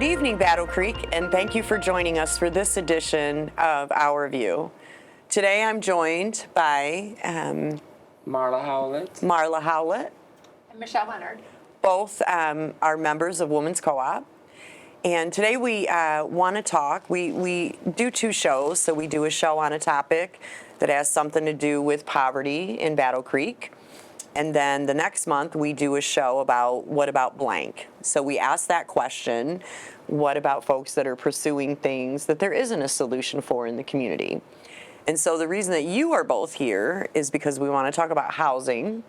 evening, Battle Creek, and thank you for joining us for this edition of Our View. Today I'm joined by Marla Howlett. Marla Howlett. And Michelle Leonard. Both are members of Women's Co-op. And today we want to talk. We do two shows. So we do a show on a topic that has something to do with poverty in Battle Creek. And then the next month we do a show about what about blank. So we ask that question, what about folks that are pursuing things that there isn't a solution for in the community? And so the reason that you are both here is because we want to talk about housing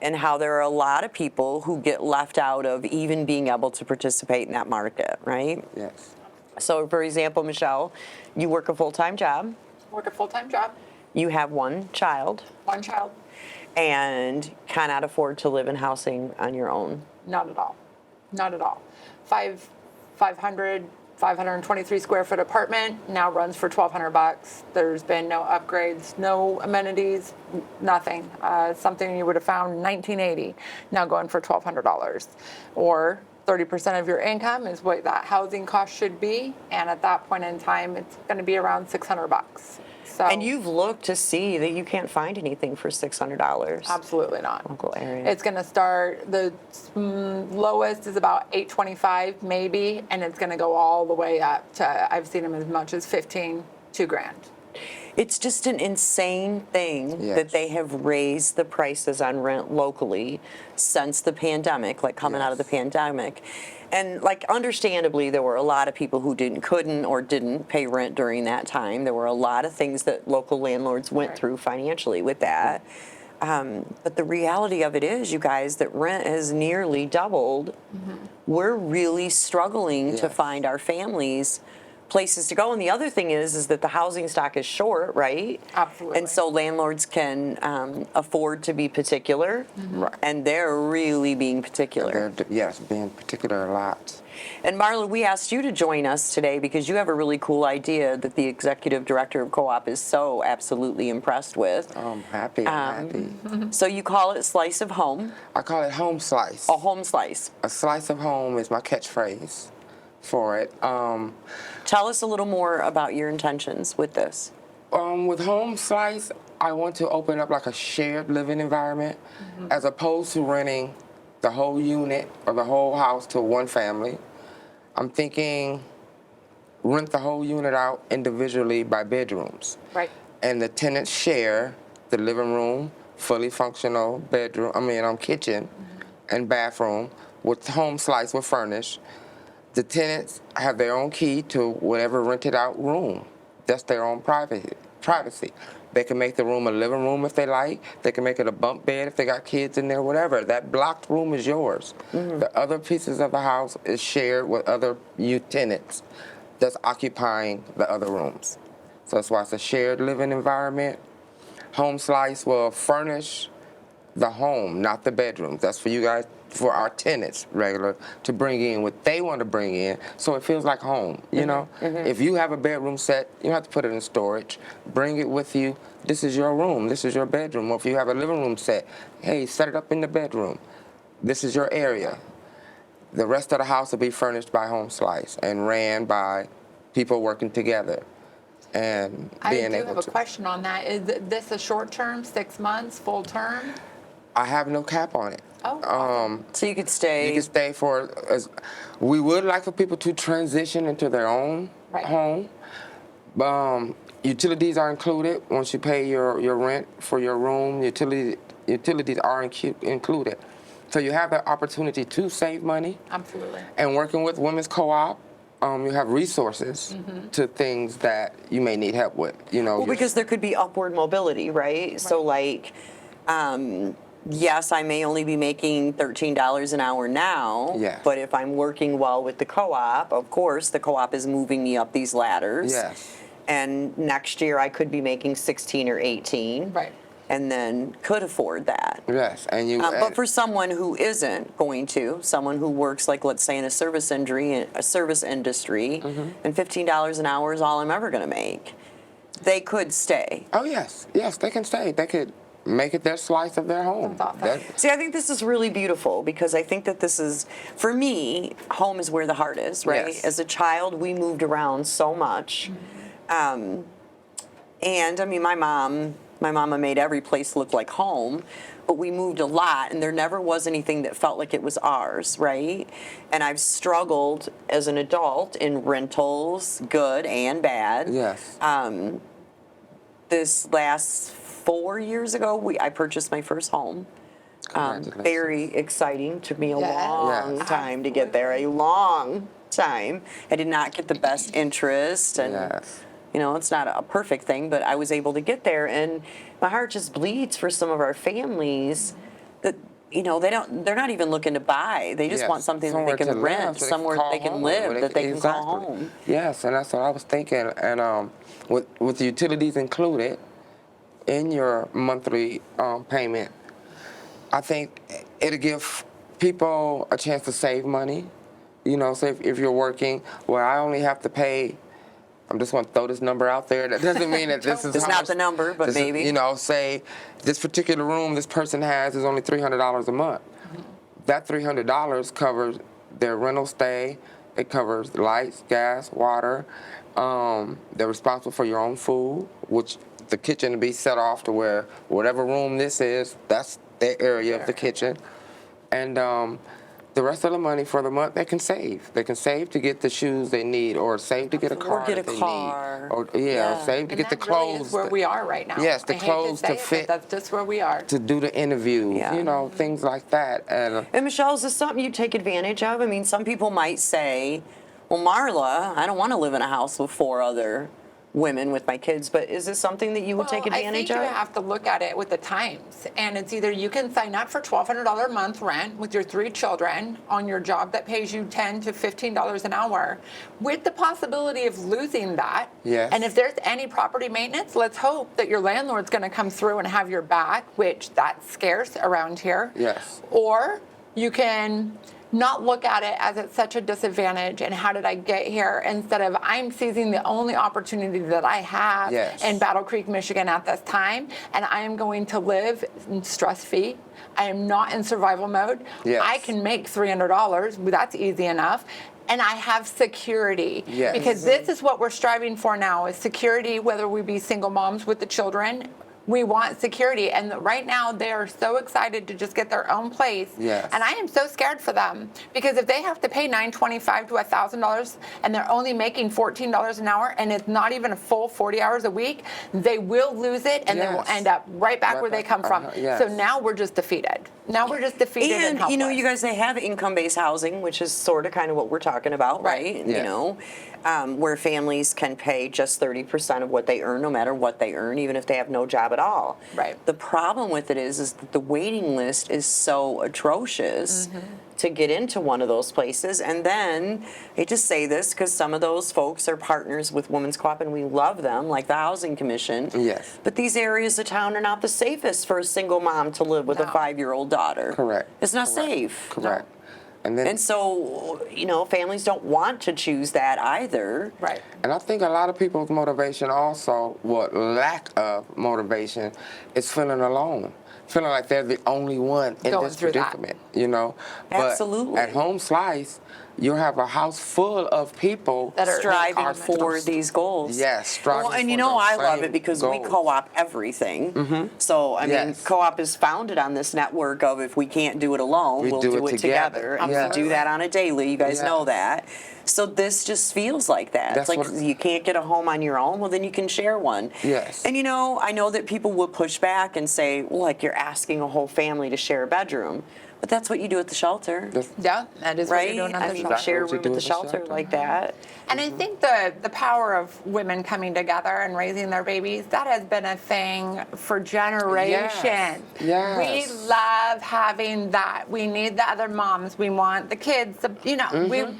and how there are a lot of people who get left out of even being able to participate in that market, right? Yes. So for example, Michelle, you work a full-time job. Work a full-time job. You have one child. One child. And cannot afford to live in housing on your own. Not at all. Not at all. 523 square foot apartment now runs for $1,200. There's been no upgrades, no amenities, nothing. Something you would have found in 1980, now going for $1,200. Or 30% of your income is what that housing cost should be, and at that point in time, it's going to be around $600. So, And you've looked to see that you can't find anything for $600. absolutely not. Local area. It's going to start, the lowest is about $825 maybe, and it's going to go all the way up to, I've seen them as much as $2,000. It's just an insane thing Yes. that they have raised the prices on rent locally since the pandemic, like coming out of the pandemic. And like understandably, there were a lot of people who couldn't or didn't pay rent during that time. There were a lot of things that local landlords went Right. through financially with that. But the reality of it is, you guys, that rent has nearly doubled. We're really struggling to Yes. find our families places to go. And the other thing is that the housing stock is short, right? Absolutely. And so landlords can afford to be particular, and they're really being particular. Yes, being particular a lot. And Marla, we asked you to join us today because you have a really cool idea that the executive director of Co-op is so absolutely impressed with. I'm happy. I'm happy. So you call it Slice of Home, I call it home slice. a home slice. A slice of home is my catchphrase for it. Tell us a little more about your intentions with this. With home slice, I want to open up like a shared living environment as opposed to renting the whole unit or the whole house to one family. I'm thinking rent the whole unit out individually by bedrooms. Right. And the tenants share the living room, fully functional kitchen and bathroom with home slice with furnished. The tenants have their own key to whatever rented out room. That's their own privacy. They can make the room a living room if they like. They can make it a bunk bed if they got kids in there, whatever. That blocked room is yours. The other pieces of the house is shared with other tenants that's occupying the other rooms. So that's why it's a shared living environment. Home Slice will furnish the home, not the bedrooms. That's for you guys, for our tenants, regular, to bring in what they want to bring in, so it feels like home, you know? If you have a bedroom set, you don't have to put it in storage. Bring it with you. This is your room. This is your bedroom. Or if you have a living room set, hey, set it up in the bedroom. This is your area. The rest of the house will be furnished by Home Slice and ran by people working together and I being do able have a to. question on that. Is this a short term, 6 months, full term? I have no cap on it. Oh, awesome. So you could stay. You can stay for we would like for people to transition into their own Right. home. Utilities are included once you pay your rent for your room. Utilities are included, so you have the opportunity to save money. Absolutely. And working with Women's Co-op, you have resources to things that you may need help with. You know, Well, because there could be upward mobility, right? So like, yes, I may only be making $13 an hour now, Yes. but if I'm working well with the co-op, of course, the co-op is moving me up these ladders. Yes. And next year I could be making 16 or 18. Right. And then could afford that. yes, and you. But for someone who isn't going to, someone who works like, let's say, in a service industry, and $15 an hour is all I'm ever going to make, they could stay. oh yes, they can stay. They could make it their slice of their home. That's awesome. See, I think this is really beautiful because I think that this is, for me, home is where the heart is, right? Yes. As a child, we moved around so much. And I mean, my mama made every place look like home, but we moved a lot and there never was anything that felt like it was ours, right? And I've struggled as an adult in rentals, good and bad. Yes. This last 4 years ago, I purchased my first home. Congratulations. Very exciting. Took me a Yes. long Yes. time to get there. A long time. I did not get the best interest, and Yes. you know, it's not a perfect thing, but I was able to get there, and my heart just bleeds for some of our families that, you know, they're not even looking to buy. They just Yes. want something that Somewhere they can to rent, live, so somewhere call they can home, live, where that they can call exactly. home. Yes, and that's what I was thinking. And with the utilities included in your monthly payment, I think it'll give people a chance to save money. You know, say if you're working, well, I only have to pay. I'm just going to throw this number out there. That doesn't mean that this is It's how not much- the number, but this is- maybe. you know, say this particular room this person has is only $300 a month. That $300 covers their rental stay. It covers lights, gas, water. They're responsible for your own food, which the kitchen will be set off to where whatever room this is, that's their area of the kitchen. And the rest of the money for the month they can save. They can save to get the shoes they need, or save to get a car get that a they car. need, or Yeah. save to And get the that really clothes. is where we are right now. Yes, the I hate clothes say to it, but fit. That's just where we are. To do the interview, Yeah. you know, things like that. And And Michelle, is this something you take advantage of? I mean, some people might say, well, Marla, I don't want to live in a house with 4 other women with my kids, but is this something that you would take advantage I think of? you have to look at it with the times. And it's either you can sign up for $1,200 a month rent with your 3 children on your job that pays you $10 to $15 an hour, with the possibility of losing that. Yes. And if there's any property maintenance, let's hope that your landlord's going to come through and have your back, which that's scarce around here. Yes. Or you can not look at it as it's such a disadvantage and how did I get here, instead of I'm seizing the only opportunity that I have Yes. in Battle Creek, Michigan at this time, and I am going to live stress-free. I am not in survival mode. Yes. I can make $300, that's easy enough. And I have security. Yes. Because this is what we're striving for now, is security, whether we be single moms with the children. We want security, and right now they are so excited to just get their own place. Yes. And I am so scared for them, because if they have to pay $925 to $1,000 and they're only making $14 an hour, and it's not even a full 40 hours a week, they will lose it, and they will Yes. end up right back Right where they back- come from. yes. So now we're just defeated. Now we're just defeated and And helpless. you know, you guys, they have income-based housing, which is sort of kind of what we're talking about, Right. right? Yes. You know, where families can pay just 30% of what they earn, no matter what they earn, even if they have no job at all. Right. The problem with it is that the waiting list is so atrocious to get into one of those places. And then, I hate to say this, because some of those folks are partners with Women's Co-op, and we love them, like the Housing Commission. Yes. But these areas of town are not the safest for a single mom to live with a No. 5-year-old daughter. correct. It's not Correct. safe. Correct. And then And so, you know, families don't want to choose that either. Right. And I think a lot of people's motivation also, what lack of motivation, is feeling alone. Feeling like they're the only one in Going this through that. predicament, you know? But Absolutely. at Home Slice, you have a house full of people That are Striving common. for these goals. Yes, striving Well, and you for know, those I love same it because we goals. co-op everything. So, I mean, Yes. co-op is founded on this network of if we can't do it alone, We we'll do do it it together. together. And Yes. we do that on a daily. You guys know Yes. that. So this just feels like that. That's It's like what- you can't get a home on your own, well, then you can share one. Yes. And you know, I know that people will push back and say, well, like you're asking a whole family to share a bedroom. But that's what you do at the shelter. That's- Yeah, that is what Right? you're doing on I the mean, shelter. share a what you room do at the at the shelter shelter. like that. And I think the power of women coming together and raising their babies, that has been a thing for generations. Yes. We love having that. We need the other moms. We want the kids. You know, Mm-hmm.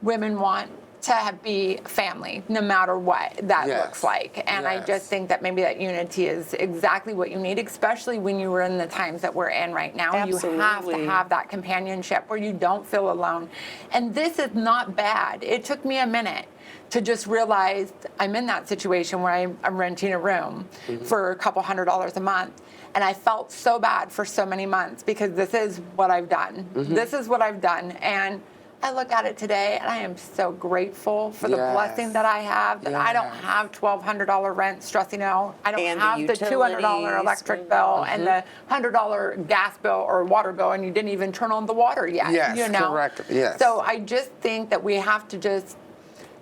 women want to be family, no matter what that Yes. looks like. And I Yes. just think that maybe that unity is exactly what you need, especially when you were in the times that we're in right now. You have Absolutely. to have that companionship where you don't feel alone. And this is not bad. It took me a minute to just realize I'm in that situation where I'm renting a room for a couple $100s a month. And I felt so bad for so many months because this is what I've done. This is what I've done. And I look at it today and I am so grateful for the Yes. blessing that I have, that I don't Yes. have $1,200 rent stressing out. I don't And the have the $200 utilities. electric bill and the $100 gas bill or water bill, and you didn't even turn on the water yet. Yes, you know? correct. Yes. So I just think that we have to just,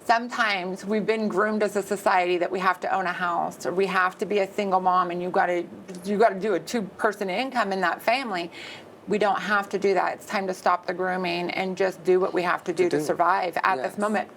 sometimes we've been groomed as a society that we have to own a house or we have to be a single mom and you got to do a 2-person income in that family. We don't have to do that. It's time to stop the grooming and just do what we have to do to survive at Yes. this moment.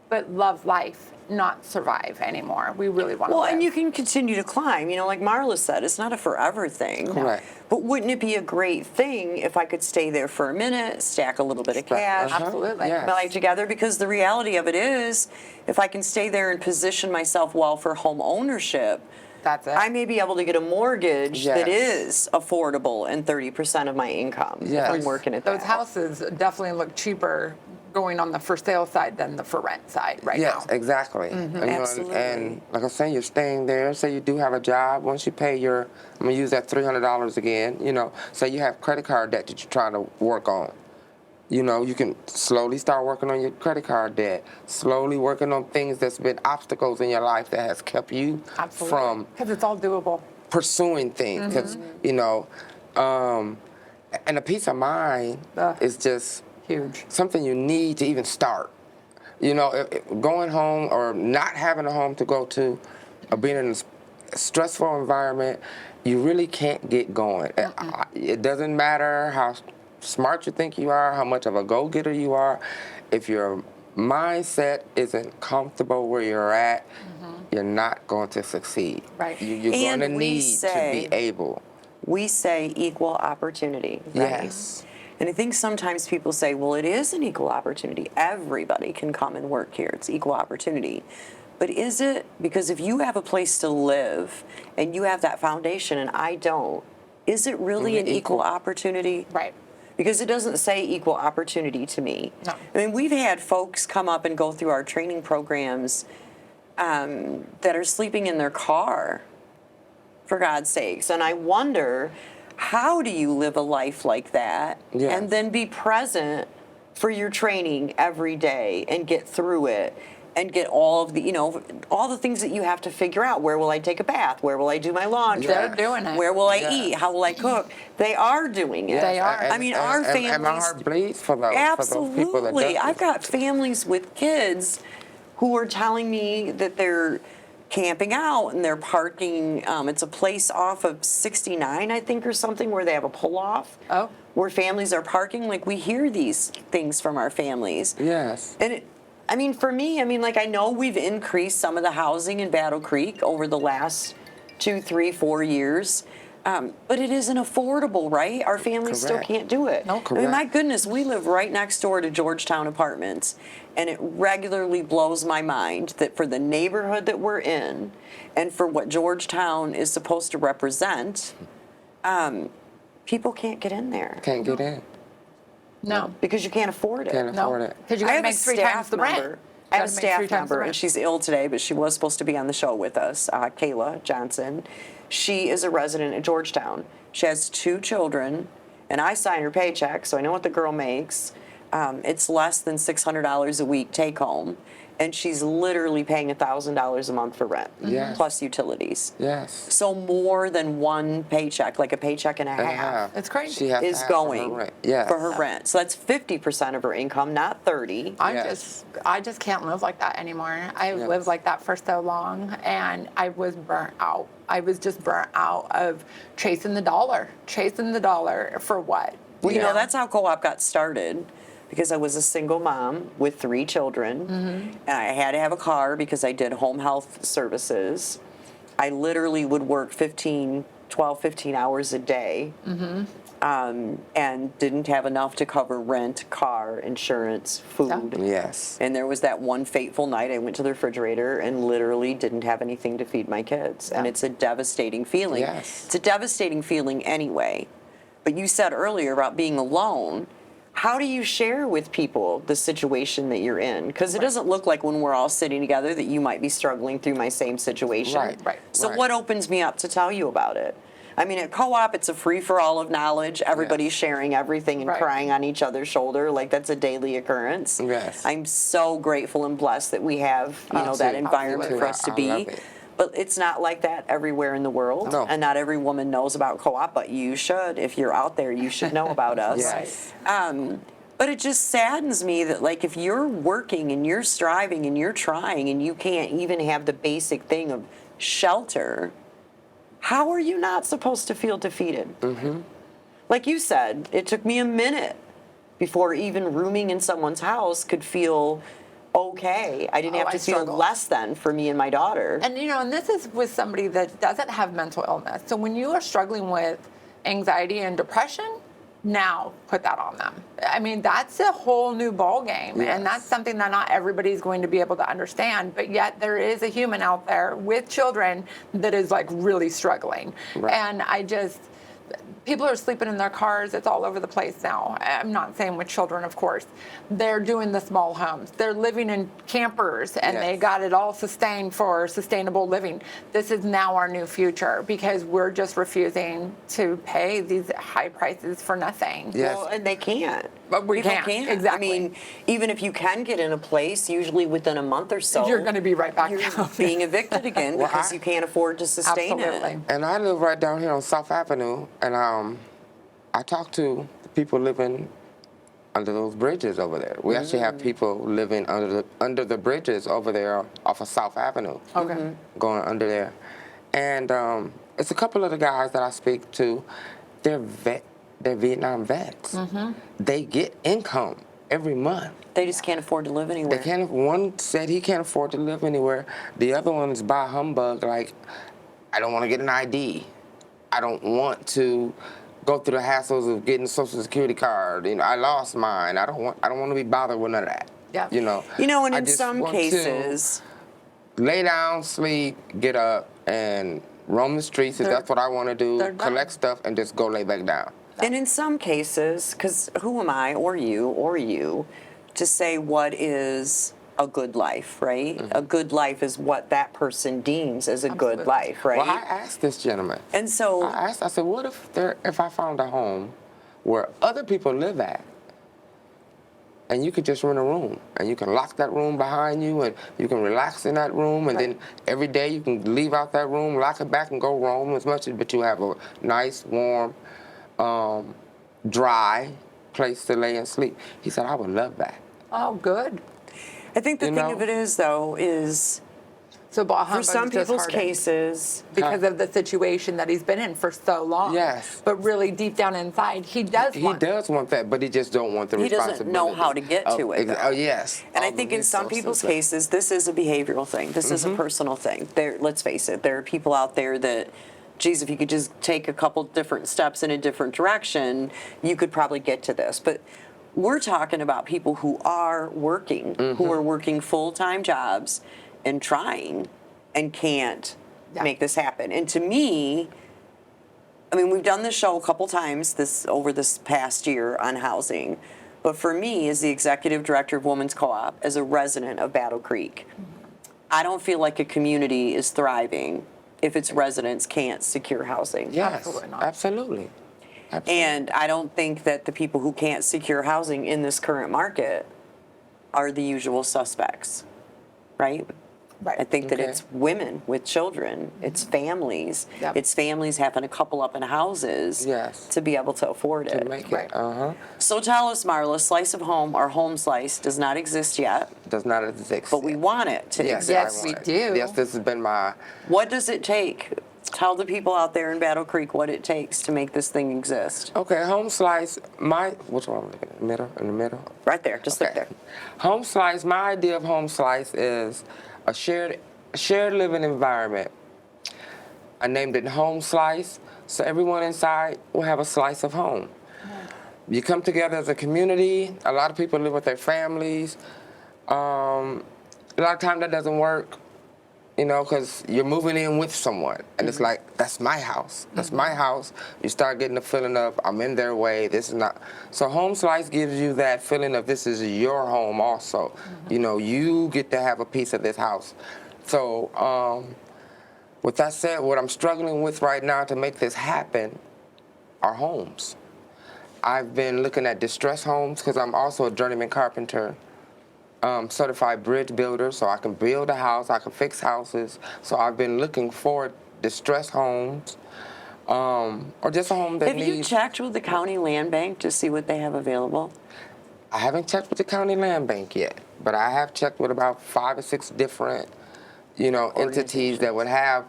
But love life, not survive anymore. We really want to Well, live. and you can continue to climb. Like Marla said, it's not a forever thing. Correct. But wouldn't it be a great thing if I could stay there for a minute, stack a little bit of cash, Absolutely. Yes. my life together? Because the reality of it is, if I can stay there and position myself well for home ownership, That's it. I may be able to get a mortgage that Yes. is affordable and 30% of my income if Yes. I'm working at Those that. houses definitely look cheaper going on the for sale side than the for rent side right Yes, now. exactly. And, Absolutely. and like I say, you're staying there. Say you do have a job. Once you pay I'm gonna use that $300 again. Say you have credit card debt that you're trying to work on. You can slowly start working on your credit card debt. Slowly working on things that's been obstacles in your life that has kept you Absolutely. from Because it's all doable. pursuing things. Because and a peace of mind Ugh. is just Huge. something you need to even start. Going home or not having a home to go to, or being in a stressful environment, you really can't get going. It doesn't matter how smart you think you are, how much of a go-getter you are. If your mindset isn't comfortable where you're at, you're not going to succeed. Right. You're And going to we need say- to be able. We say equal opportunity, right? Yes. And I think sometimes people say, well, it is an equal opportunity. Everybody can come and work here. It's equal opportunity. But is it? Because if you have a place to live and you have that foundation and I don't, is it really an equal opportunity? Right. Because it doesn't say equal opportunity to me. No. I mean, we've had folks come up and go through our training programs that are sleeping in their car, for God's sakes. And I wonder, how do you live a life like that Yes. and then be present for your training every day and get through it and get all of the, all the things that you have to figure out? Where will I take a bath? Where will I do my laundry? They're doing it. Where will I Yes. eat? How will I cook? They are doing it. They are. I mean, our families. And my heart bleeds for those Absolutely. people that do I've got families with kids who are telling me that they're camping out and they're parking. It's a place off of 69, I think, or something, where they have a pull-off. Oh. Where families are parking. Like, we hear these things from our families. Yes. And for me, I know we've increased some of the housing in Battle Creek over the last 2, 3, 4 years. But it isn't affordable, right? Our families still Correct. can't do it. No. My Correct. goodness, we live right next door to Georgetown Apartments, and it regularly blows my mind that for the neighborhood that we're in and for what Georgetown is supposed to represent, people can't get in there Can't get in. No. because you can't afford it. Can't afford it. Because you I got to have make a 3 times staff the rent. member. I have a Gotta make 3 staff times the member, rent. and she's ill today, but she was supposed to be on the show with us, Kayla Johnson. She is a resident at Georgetown. She has 2 children, and I sign her paycheck, so I know what the girl makes. It's less than $600 a week take home, and she's literally paying $1,000 a month for rent, Yes. plus utilities. Yes. So more than one paycheck, like a paycheck and a And a half half. It's crazy. She has to is have for her going rent. Yes. for her rent. So that's 50% of her income, not 30. Yes. I just can't live like that anymore. I've Yes. lived like that for so long, and I was burnt out. I was just burnt out of chasing the dollar for what? Well, that's how co-op got started, because I was a single mom with 3 children, and I had to have a car because I did home health services. I literally would work 15 hours a day. and didn't have enough to cover rent, car, insurance, food. Yes. And there was that one fateful night I went to the refrigerator and literally didn't have anything to feed my kids. And Yeah. it's a devastating feeling. Yes. It's a devastating feeling anyway. But you said earlier about being alone. How do you share with people the situation that you're in? Because it doesn't look like when we're all sitting together that you might be struggling through my same situation. Right. So Right. what opens me up to tell you about it? I mean, at co-op, it's a free-for-all of knowledge. Everybody's Yes. sharing everything and Right. crying on each other's shoulder. Like, that's a daily occurrence. Yes. I'm so grateful and blessed that we have, that too. environment Too. for us to I be. love it. But it's not like that everywhere in the world. No. And not every woman knows about co-op, but you should. If you're out there, you should know about us. Yes. But it just saddens me that, like, if you're working and you're striving and you're trying and you can't even have the basic thing of shelter, how are you not supposed to feel defeated? Mm-hmm. Like you said, it took me a minute before even rooming in someone's house could feel okay. I didn't have I to feel struggle. less than for me and my daughter. And and this is with somebody that doesn't have mental illness. So when you are struggling with anxiety and depression, now put that on them. I mean, that's a whole new ball game, Yes. and that's something that not everybody's going to be able to understand. But yet there is a human out there with children that is like really struggling. Right. And people are sleeping in their cars. It's all over the place now. I'm not saying with children, of course. They're doing the small homes. They're living in campers, and they Yes. got it all sustained for sustainable living. This is now our new future because we're just refusing to pay these high prices for nothing. Yes. Well, and they can't. But we People can't. Exactly. I mean, even if you can get in a place, usually within a month or so, You're gonna be right back you're down. being evicted again Well, because you can't afford to sustain Absolutely. it. And I live right down here on South Avenue, and I talk to the people living under those bridges over there. We actually have people living under the bridges over there off of South Avenue. Okay. Going under there, and it's a couple of the guys that I speak to. They're Vietnam vets. They get income every month. They just can't afford to live anywhere. They can't. One said he can't afford to live anywhere. The other one is by humbug. Like, I don't want to get an ID. I don't want to go through the hassles of getting a Social Security card. I lost mine. I don't want to be bothered with none of that. Yeah. And I in just some want to cases, lay down, sleep, get up, and roam the streets if They're- that's what I want to do. they're done. Collect stuff and just go lay back down. and in some cases, because who am I or you to say what is a good life, right? A good life is what that person deems as a good Absolutely. life, right? Well, I asked this gentleman. And so, I said, what if I found a home where other people live at, and you could just rent a room, and you can lock that room behind you, and you can relax in that room, and then every day you can leave out that room, lock it back, and go roam as much, but you have a nice, warm, dry place to lay and sleep. He said, I would love that. Oh, good. I think the you thing know? of it is, though, is So Bah for Humbug's some people's disheartened cases, because of the situation that he's been in for so long. Yes. But really, deep down inside, he does He want. does want that, but he just don't want the He responsibility. doesn't know how to get to it, though. Oh, yes. and I All think the in some resources people's that- cases, this is a behavioral thing. This is a personal thing. Let's face it, there are people out there that, geez, if you could just take a couple different steps in a different direction, you could probably get to this. But we're talking about people who are working, who are working full-time jobs and trying and can't Yeah. make this happen. And to me, I mean, we've done this show a couple times over this past year on housing. But for me, as the executive director of Women's Co-op, as a resident of Battle Creek, I don't feel like a community is thriving if its residents can't secure housing. Yes, Absolutely not. absolutely. And I don't think that the people who can't secure housing in this current market are the usual suspects, right? Right. I think that Okay. it's women with children, it's families, Yep. it's families having a couple up in houses Yes. to be able to afford To it. make Right. it, So tell us, Marla, Slice of Home, our home slice, does not exist yet, does not exist. but we want it to Yes, exist. Yes, I we want it. do. Yes, this has been my. What does it take? Tell the people out there in Battle Creek what it takes to make this thing exist. Okay, home slice. Which one am I looking at? Middle, in the middle. Right there, just look there. Home slice. My idea of home slice is a shared living environment I named it Home Slice, so everyone inside will have a slice of home. You come together as a community. A lot of people live with their families. A lot of times that doesn't work, you know, because you're moving in with someone, and it's like, that's my house. That's my house. You start getting the feeling of, I'm in their way. This is not. So Home Slice gives you that feeling of this is your home also. You know, you get to have a piece of this house. So with that said, what I'm struggling with right now to make this happen are homes. I've been looking at distress homes because I'm also a journeyman carpenter, certified bridge builder, so I can build a house, I can fix houses. So I've been looking for distress homes, or just a home that Have you needs. checked with the county land bank to see what they have available? I haven't checked with the county land bank yet, but I have checked with about 5 or 6 different, you know, entities that would have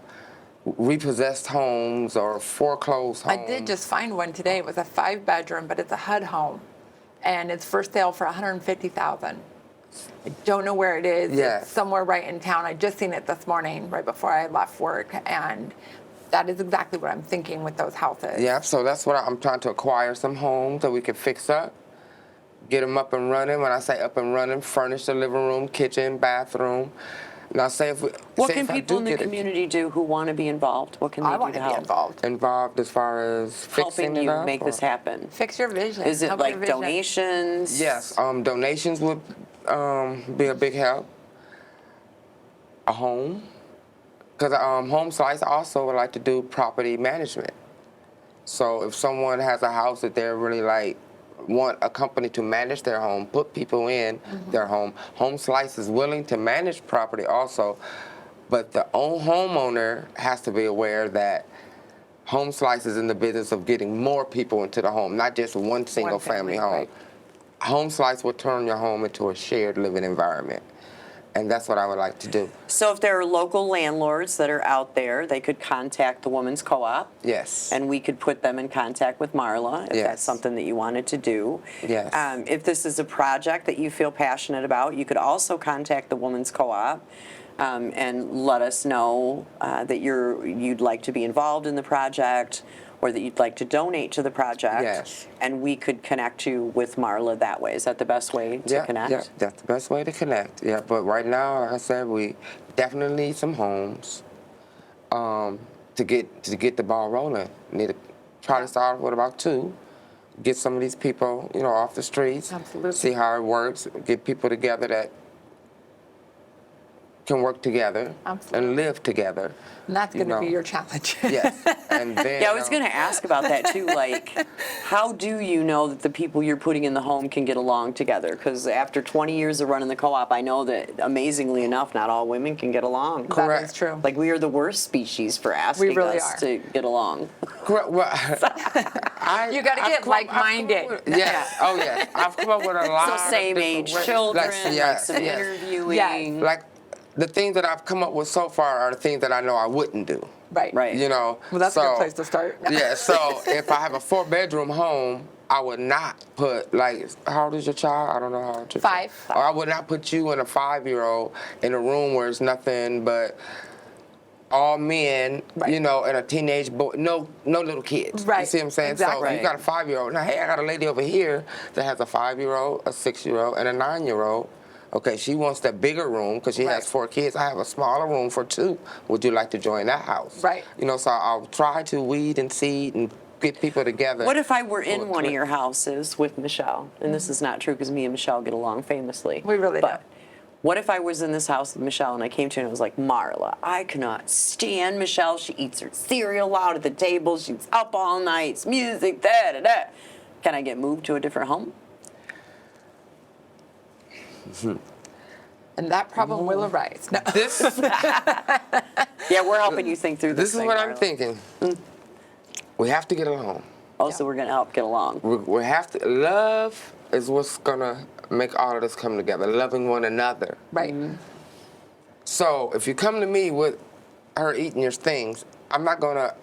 repossessed homes or foreclosed homes. I did just find one today. It was a 5-bedroom, but it's a HUD home, and it's for sale for $150,000. I don't know where it is. Yeah. It's somewhere right in town. I just seen it this morning, right before I left work, and that is exactly what I'm thinking with those houses. Yeah, so that's what I'm trying to acquire, some homes that we can fix up, get them up and running. When I say up and running, furnish the living room, kitchen, bathroom. Now, say if we, What say can if I people do in the get it community do who want to be involved? What can they I do want to to be help? involved. involved as far as fixing Helping it you up, make or- this happen. Fix your vision. Is it Help your like vision. donations? Yes, donations would be a big help. A home, because Home Slice also would like to do property management. So if someone has a house that they're really like want a company to manage their home, put people in their home, Home Slice is willing to manage property also, but the homeowner has to be aware that Home Slice is in the business of getting more people into the home, not just one single family home. right. Home Slice will turn your home into a shared living environment, and that's what I would like to do. So if there are local landlords that are out there, they could contact the Women's Co-op. Yes. And we could put them in contact with Marla if Yes. that's something that you wanted to do. Yes. If this is a project that you feel passionate about, you could also contact the Women's Co-op and let us know that you'd like to be involved in the project or that you'd like to donate to the project. Yes. And we could connect you with Marla that way. Is that the best way to connect? Yeah, that's the best way to connect. Yeah, but right now, like I said, we definitely need some homes to get the ball rolling. Need to try to start with about 2. Get some of these people, you know, off the streets. Absolutely. See how it works. Get people together that can work together Absolutely. and live together. And that's you going to be know. your challenge. Yes, and then. Yeah, I was going to ask about that too. Like, how do you know that the people you're putting in the home can get along together? Because after 20 years of running the co-op, I know that amazingly enough, not all women can get along. That Correct. is true. Like, we are the worst species for asking really us are. to get along. Correct. Well, You gotta I've get come up- I've come up like-minded. with- Yes. Oh, yes. I've come up with a lot. So of same different age ways. children, Like, like yes, some yes. interviewing. Like the things that I've come up with so far are the things that I know I wouldn't do. Right. Right. You know. Well, that's a so, good place to start. Yeah. So if I have a 4-bedroom home, I would not put like, how old is your child? I don't know how old your 5. child. Or I would not put you and a 5-year-old in a room where it's nothing but all men, Right. you know, and a teenage boy, no little kids. You Right. see what I'm saying? Exactly. So you got a 5-year-old. Now, hey, I got a lady over here that has a 5-year-old, a 6-year-old, and a 9-year-old. Okay, she wants that bigger room because she Right. has 4 kids. I have a smaller room for 2. Would you like to join that house? Right. You know, so I'll try to weed and seed and get people together. What if I were in Well, one of click. your houses with Michelle? And this is not true because me and Michelle get along famously. We really but do. What if I was in this house with Michelle and I came to you and I was like, Marla, I cannot stand Michelle. She eats her cereal out at the table. She's up all night. It's music, da da da. Can I get moved to a different home? And that problem will arise. No. This, Yeah, we're helping you think through this. this is thing, what I'm Marla. thinking. We have to get along. Also, we're going to help get along. We have to. Love is what's gonna make all of this come together. Loving one another. Right. So if you come to me with her eating your things, I'm not gonna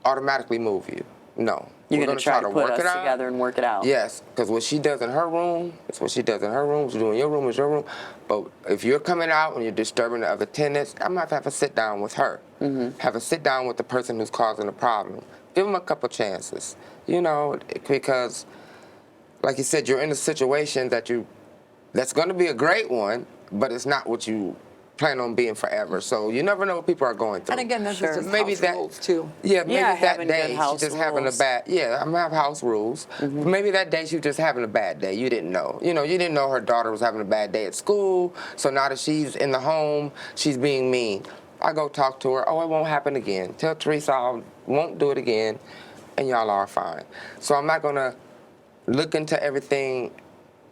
automatically move you. No. You're We're going to try to put us it out. together and work it out. Yes, because what she does in her room is what she does in her room. What you do in your room is your room. But if you're coming out and you're disturbing the other tenants, I'm gonna have to sit down with her. Have a sit down with the person who's causing the problem. Give them a couple chances, you know, because, like you said, you're in a situation that's going to be a great one, but it's not what you plan on being forever. So you never know what people are going through. And again, this Sure. is just Maybe house that- rules too. Yeah, maybe Yeah, that having good day house she's just having a rules. bad. Yeah, I'm gonna have house rules. But maybe that day she was just having a bad day. You didn't know. You know, you didn't know her daughter was having a bad day at school. So now that she's in the home, she's being mean. I go talk to her. Oh, it won't happen again. Tell Teresa I won't do it again, and y'all are fine. So I'm not gonna look into everything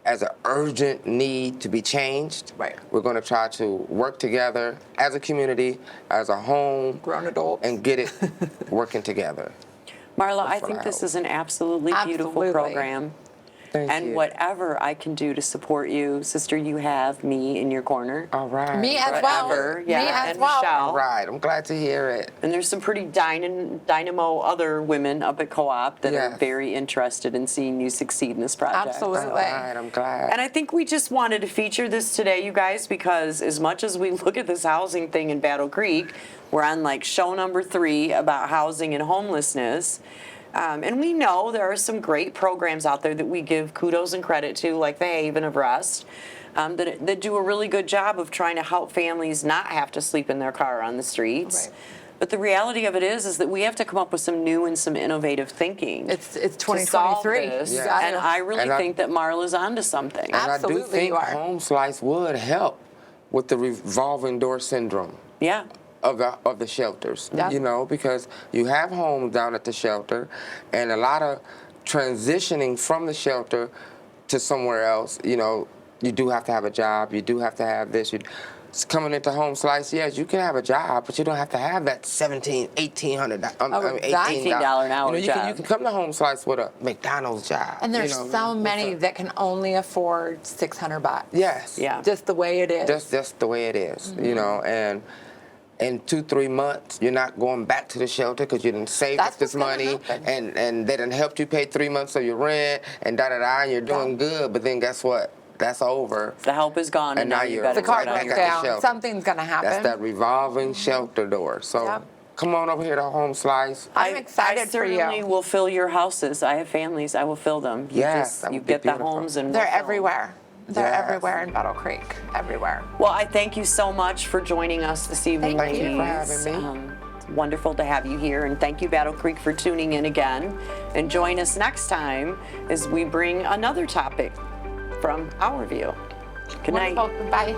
as an urgent need to be changed. Right. We're going to try to work together as a community, as a home, Grown adults. and get it working together. Marla, I That's what think I this hope. is an absolutely beautiful Absolutely. program. Thank And you. whatever I can do to support you, sister, you have me in your corner. All right. Me as well. Whatever, yeah, Me as and well. Michelle. All right. I'm glad to hear it. And there's some pretty dynamo other women up at Co-op that are Yes. very interested in seeing you succeed in this project. Absolutely. All right. I'm glad. And I think we just wanted to feature this today, you guys, because as much as we look at this housing thing in Battle Creek, we're on like show number 3 about housing and homelessness. And we know there are some great programs out there that we give kudos and credit to, like the Haven of Rest, that do a really good job of trying to help families not have to sleep in their car on the streets. Right. But the reality of it is that we have to come up with some new and some innovative thinking. It's to solve 2023. this. You Yeah. gotta- And I really And I- think that Marla's onto something. And I do Absolutely think you are. Home Slice would help with the revolving door syndrome Yeah. of the shelters. Yeah. You know, because you have homes down at the shelter, and a lot of transitioning from the shelter to somewhere else. You know, you do have to have a job. You do have to have this. Coming into Home Slice, yes, you can have a job, but you don't have to have that $1,800, exactly. $18 an hour you know, job. you can come to Home Slice with a McDonald's job. And there's you know, so with many a- that can only afford $600. Yes. Yeah. Just the way it is. That's just the way it is, you know, and in 2-3 months, you're not going back to the shelter because you didn't save That's up this what's gonna money, happen. and they done helped you pay 3 months of your rent, and da-da-da, and you're doing good, but then guess what? That's over. The help is gone, and And now now you you're got to the car right back breaks at the down. shelter. Something's going to happen. That's that revolving shelter door. So Yep. come on over here to Home Slice. I'm excited I for certainly you. will fill your houses. I have families. I will fill them. You Yes, that you would be get the beautiful. homes and They're we'll fill 'em. everywhere. They're Yes. everywhere in Battle Creek. Everywhere. Well, I thank you so much for joining us this evening, Thank you for ladies. having me. It's wonderful to have you here, and thank you, Battle Creek, for tuning in again. And join us next time as we bring another topic from our view. Good night. Wonderful. Bye.